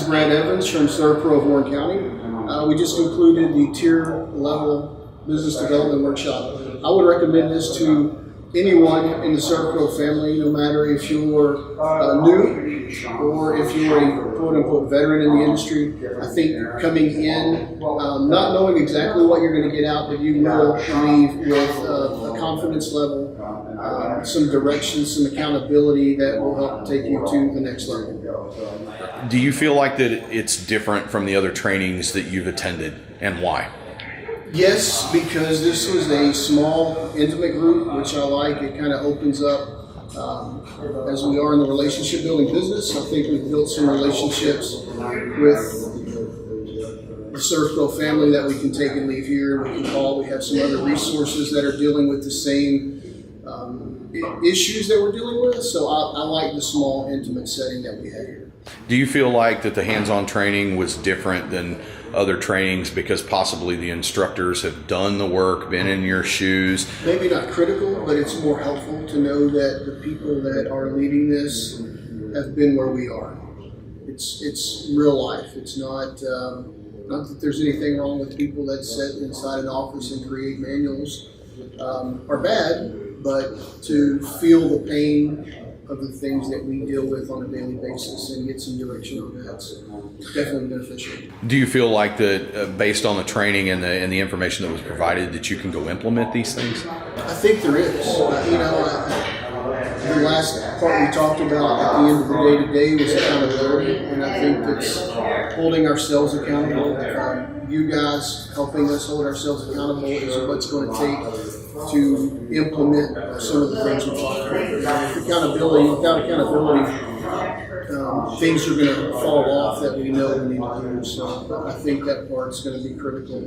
Brad Evans from Servpro of Warren County. We just concluded the tier level business development workshop. I would recommend this to anyone in the Servpro family, no matter if you're new or if you're a quote-unquote veteran in the industry. I think coming in, not knowing exactly what you're going to get out, but you will leave with a confidence level, some direction, some accountability that will help take you to the next level. Do you feel like that it's different from the other trainings that you've attended, and why? Yes, because this was a small, intimate group, which I like. It kind of opens up as we are in the relationship building business. I think we've built some relationships with the Servpro family that we can take and leave here. We can call. We have some other resources that are dealing with the same issues that we're dealing with. So I like the small, intimate setting that we have here. Do you feel like that the hands-on training was different than other trainings because possibly the instructors have done the work, been in your shoes? Maybe not critical, but it's more helpful to know that the people that are leading this have been where we are. It's real life. It's not that there's anything wrong with people that sit inside an office and create manuals are bad, but to feel the pain of the things that we deal with on a daily basis and get some direction on that's definitely beneficial. Do you feel like that based on the training and the information that was provided that you can go implement these things? I think there is. The last part we talked about at the end of the day-to-day was accountability, and I think that's holding ourselves accountable. You guys helping us hold ourselves accountable is what's going to take to implement some of the things we're talking about. Without accountability, things are going to fall off that we know we need to do. So I think that part's going to be critical.